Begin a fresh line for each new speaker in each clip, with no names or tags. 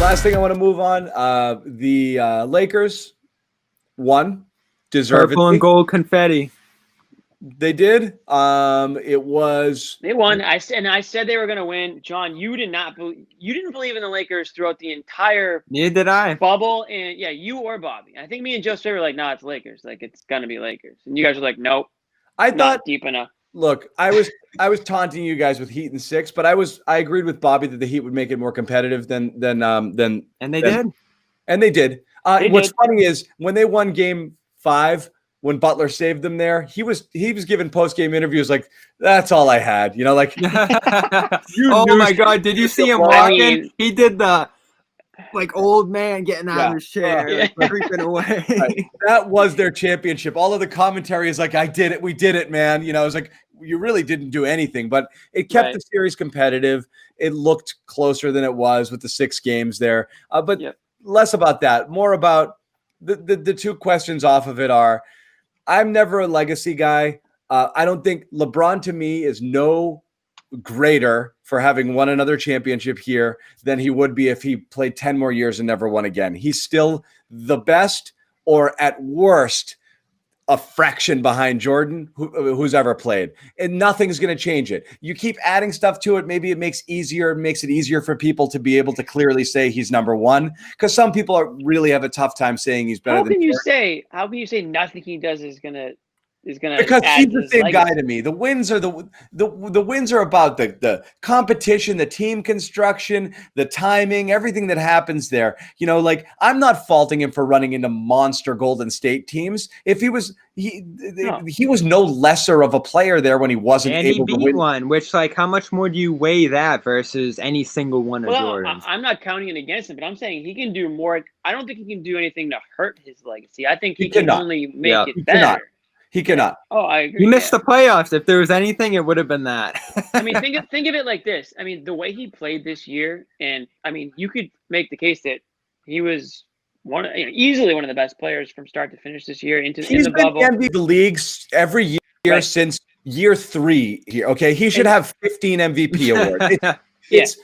Last thing I want to move on. The Lakers won. Deservedly.
Purple and gold confetti.
They did. It was.
They won. I said they were going to win. John, you didn't believe in the Lakers throughout the entire
Neither did I.
bubble, and you or Bobby. I think me and Josue were like, "Nah, it's Lakers. Like it's gonna be Lakers." And you guys were like, "Nope."
I
not
thought
deep enough.
Look, I was taunting you guys with Heat and 6, but I agreed with Bobby that the Heat would make it more competitive than
and they did.
And they did. What's funny is when they won Game 5, when Butler saved them there, he was giving post-game interviews like, "That's all I had," like.
Oh my God! Did you see him walking? He did the old man getting out of his chair, creeping away.
Right. That was their championship. All of the commentary is like, "I did it. We did it, man." I was like, you really didn't do anything, but it kept the series competitive. It looked closer than it was with the 6 games there. But less about that, more about the 2 questions off of it are, I'm never a legacy guy. I don't think LeBron to me is no greater for having won another championship here than he would be if he played 10 more years and never won again. He's still the best, or at worst, a fraction behind Jordan, who's ever played. And nothing's going to change it. You keep adding stuff to it. Maybe it makes it easier for people to be able to clearly say he's number one. Because some people really have a tough time saying he's better than Jordan.
How can you say nothing he does is gonna
because he's the same guy to me. The wins are the wins are about the competition, the team construction, the timing, everything that happens there. I'm not faulting him for running into monster Golden State teams. If he was he was no lesser of a player there when he wasn't able to win
one. Which how much more do you weigh that versus any single one of Jordan's?
I'm not counting it against him, but I'm saying he can do more. I don't think he can do anything to hurt his legacy. I think he can only make it better.
He cannot.
Oh, I agree.
He missed the playoffs. If there was anything, it would have been that.
I mean, think of it like this. I mean, the way he played this year, and I mean, you could make the case that he was easily one of the best players from start to finish this year in the bubble.
He's been MVP the leagues every year since year 3 here. Okay, he should have 15 MVP awards. It's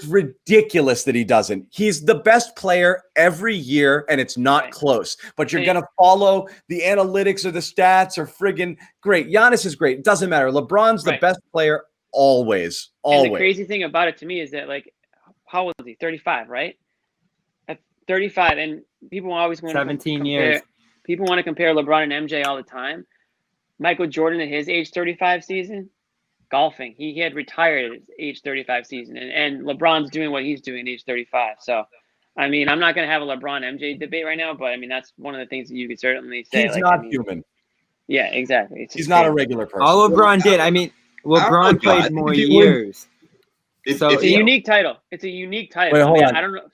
ridiculous that he doesn't. He's the best player every year, and it's not close. But you're going to follow the analytics or the stats or friggin' great. Giannis is great. It doesn't matter. LeBron's the best player always.
And the crazy thing about it to me is that, how old is he? 35, right? At 35, and people always want
17 years.
People want to compare LeBron and MJ all the time. Michael Jordan at his age 35 season, golfing. He had retired at age 35 season, and LeBron's doing what he's doing at age 35. So, I mean, I'm not going to have a LeBron MJ debate right now, but I mean, that's one of the things that you could certainly say.
He's not human.
Yeah, exactly.
He's not a regular person.
All LeBron did. I mean, LeBron played more years.
It's a unique title. It's a unique title.
Wait, hold on.
I don't know.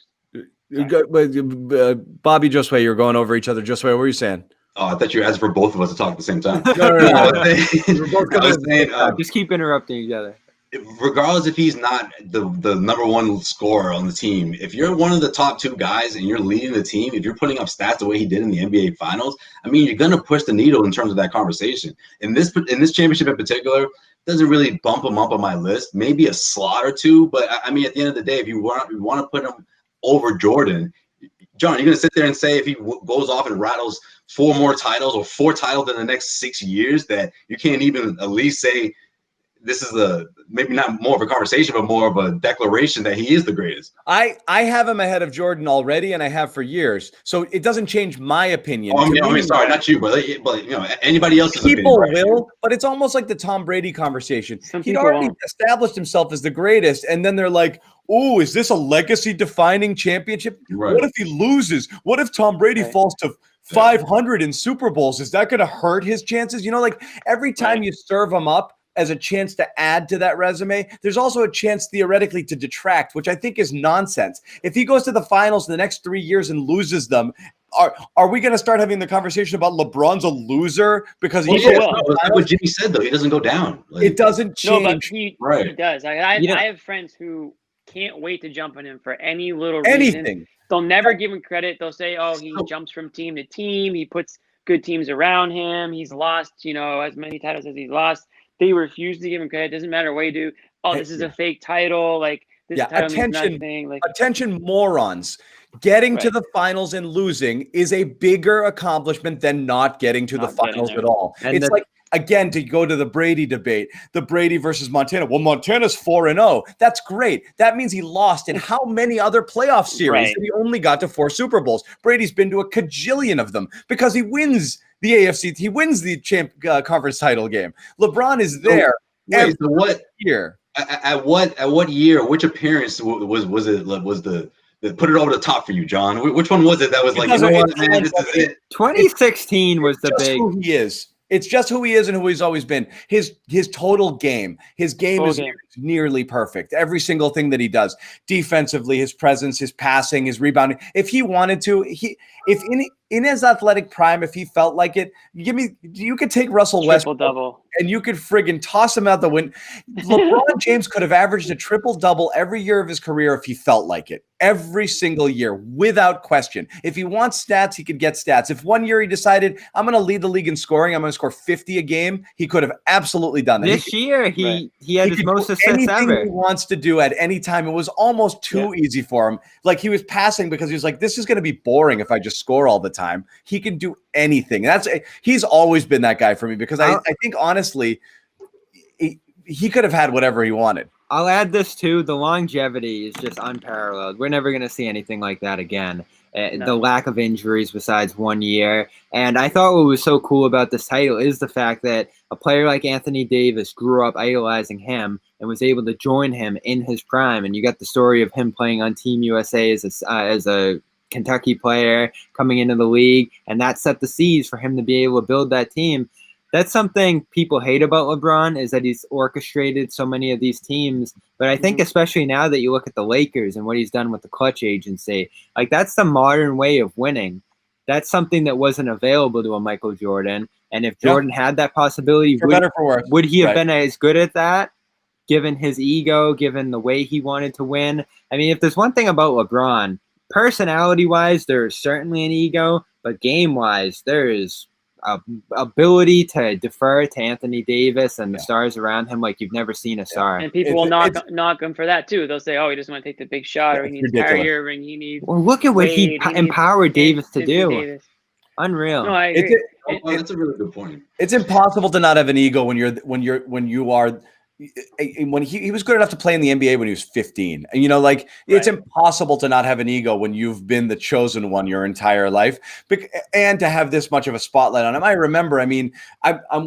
Bobby, Josue, you're going over each other. Josue, what were you saying?
Oh, I thought you were asking for both of us to talk at the same time.
No.
Just keep interrupting each other.
Regardless if he's not the number one scorer on the team, if you're one of the top 2 guys and you're leading the team, if you're putting up stats the way he did in the NBA Finals, I mean, you're going to push the needle in terms of that conversation. In this championship in particular, doesn't really bump him up on my list. Maybe a slot or 2, but I mean, at the end of the day, if you want to put him over Jordan, John, you're going to sit there and say if he goes off and rattles 4 more titles or 4 titles in the next 6 years that you can't even at least say this is maybe not more of a conversation, but more of a declaration that he is the greatest.
I have him ahead of Jordan already, and I have for years. So it doesn't change my opinion.
I mean, sorry, not you, but anybody else's
people
opinion.
Will, but it's almost like the Tom Brady conversation. He'd already established himself as the greatest, and then they're like, "Oh, is this a legacy-defining championship? Right. What if he loses? What if Tom Brady falls to 500 in Super Bowls? Is that going to hurt his chances?" Every time you serve him up as a chance to add to that resume, there's also a chance theoretically to detract, which I think is nonsense. If he goes to the finals in the next 3 years and loses them, are we going to start having the conversation about LeBron's a loser because
that's what Jimmy said, though. He doesn't go down.
It doesn't change.
No, but he does. I have friends who can't wait to jump on him for any little reason.
Anything.
They'll never give him credit. They'll say, "Oh, he jumps from team to team. He puts good teams around him. He's lost, as many titles as he's lost." They refuse to give him credit. It doesn't matter what you do. Oh, this is a fake title.
Attention, morons. Getting to the finals and losing is a bigger accomplishment than not getting to the finals at all. And it's like, again, to go to the Brady debate, the Brady versus Montana. Well, Montana's 4-0. That's great. That means he lost in how many other playoff series? And he only got to 4 Super Bowls. Brady's been to a cajillion of them because he wins the AFC. He wins the conference title game. LeBron is there every year.
At what year? Which appearance was it? Put it over the top for you, John. Which one was it that was like, you know what, man, this is it?
2016 was the big.
Who he is. It's just who he is and who he's always been. His total game. His game is nearly perfect. Every single thing that he does. Defensively, his presence, his passing, his rebounding. If he wanted to, if in his athletic prime, if he felt like it, you could take Russell Westbrook and you could friggin' toss him out the window. LeBron James could have averaged a triple-double every year of his career if he felt like it. Every single year, without question. If he wants stats, he could get stats. If one year he decided, I'm going to lead the league in scoring, I'm going to score 50 a game, he could have absolutely done that.
This year, he had his most assists ever.
He wants to do at any time. It was almost too easy for him. Like, he was passing because he was like, this is going to be boring if I just score all the time. He can do anything. He's always been that guy for me because I think, honestly, he could have had whatever he wanted.
I'll add this too. The longevity is just unparalleled. We're never going to see anything like that again. The lack of injuries besides 1 year. And I thought what was so cool about this title is the fact that a player like Anthony Davis grew up idolizing him and was able to join him in his prime. And you got the story of him playing on Team USA as a Kentucky player coming into the league. And that set the seeds for him to be able to build that team. That's something people hate about LeBron, is that he's orchestrated so many of these teams. But I think especially now that you look at the Lakers and what he's done with the clutch agency, like, that's the modern way of winning. That's something that wasn't available to a Michael Jordan. And if Jordan had that possibility, would he have been as good at that, given his ego, given the way he wanted to win? I mean, if there's one thing about LeBron, personality-wise, there's certainly an ego, but game-wise, there is ability to defer to Anthony Davis and the stars around him like you've never seen a star.
And people will knock him for that too. They'll say, "Oh, he doesn't want to take the big shot, or he needs carrier, and he needs."
Well, look at what he empowered Davis to do. Davis. Unreal.
No, I agree.
That's a really good point.
It's impossible to not have an ego when you are. When he was good enough to play in the NBA when he was 15, and it's impossible to not have an ego when you've been the chosen one your entire life, and to have this much of a spotlight on him. I remember, I'm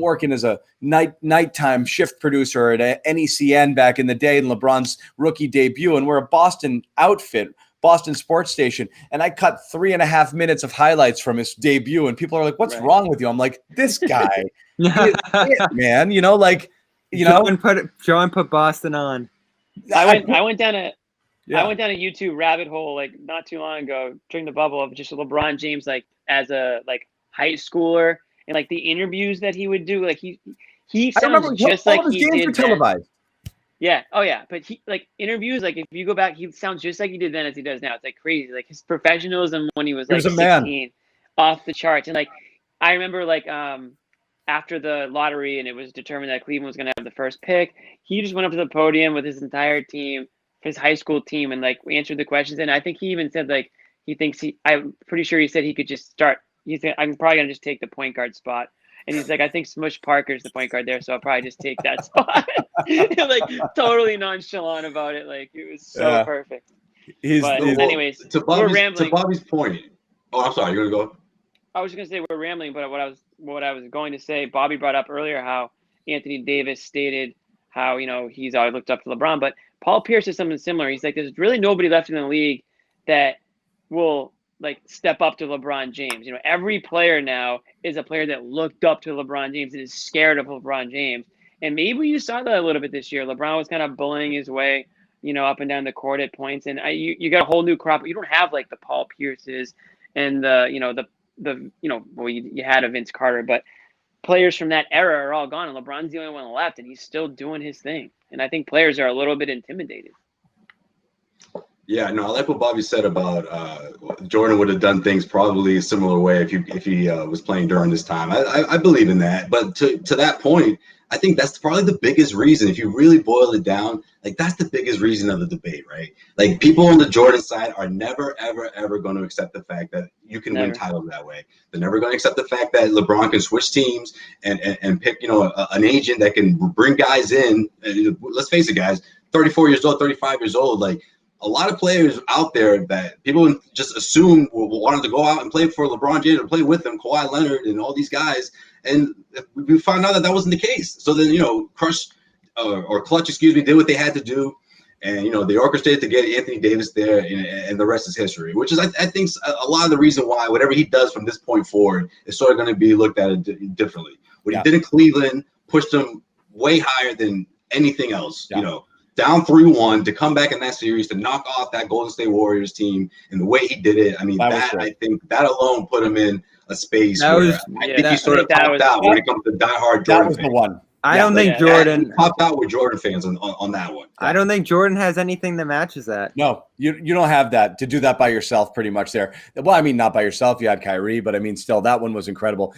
working as a nighttime shift producer at NECN back in the day in LeBron's rookie debut, and we're a Boston outfit, Boston sports station, and I cut 3.5 minutes of highlights from his debut, and people are like, "What's wrong with you?" I'm like, "This guy, is it, man."
John put Boston on.
I went down a YouTube rabbit hole like not too long ago during the bubble of just LeBron James as a high schooler, and like the interviews that he would do. Like he sounds just like he did televised. Yeah. Oh yeah. But he interviews, like if you go back, he sounds just like he did then as he does now. It's like crazy. Like his professionalism when he was 16, off the charts. And I remember after the lottery and it was determined that Cleveland was going to have the first pick, he just went up to the podium with his entire team, his high school team, and answered the questions. And I think he even said he thinks I'm pretty sure he said he could just start. He said, "I'm probably going to just take the point guard spot." And he's like, "I think Smush Parker's the point guard there, so I'll probably just take that spot." Totally nonchalant about it. It was so perfect. Anyways,
to Bobby's point. Oh, I'm sorry. You're going to go?
I was just going to say we're rambling, but what I was going to say, Bobby brought up earlier how Anthony Davis stated how, he's always looked up to LeBron, but Paul Pierce did something similar. He's like, there's really nobody left in the league that will step up to LeBron James. Every player now is a player that looked up to LeBron James and is scared of LeBron James. And maybe you saw that a little bit this year. LeBron was kind of bullying his way, up and down the court at points. And you got a whole new crop. You don't have the Paul Pierces and you had a Vince Carter, but players from that era are all gone, and LeBron's the only one left, and he's still doing his thing. And I think players are a little bit intimidated.
Yeah, no, I like what Bobby said about Jordan would have done things probably a similar way if he was playing during this time. I believe in that. But to that point, I think that's probably the biggest reason. If you really boil it down, like that's the biggest reason of the debate, right? Like people on the Jordan side are never, ever, ever going to accept the fact that you can win titles that way. They're never going to accept the fact that LeBron can switch teams and pick, an agent that can bring guys in. Let's face it, guys, 34 years old, 35 years old, like a lot of players out there that people just assume wanted to go out and play for LeBron James or play with him, Kawhi Leonard and all these guys. And we found out that wasn't the case. So then, Clutch, did what they had to do. And, they orchestrated to get Anthony Davis there, and the rest is history, which is, I think, a lot of the reason why whatever he does from this point forward is sort of going to be looked at differently. What he did in Cleveland pushed him way higher than anything else, down 3-1 to come back in that series to knock off that Golden State Warriors team and the way he did it. I mean, I think that alone put him in a space where I think he sort of topped out when it comes to diehard Jordan.
That was the one.
I don't think Jordan
topped out with Jordan fans on that one.
I don't think Jordan has anything that matches that.
No, you don't have that to do that by yourself pretty much there. Well, I mean, not by yourself. You had Kyrie, but I mean, still, that one was incredible.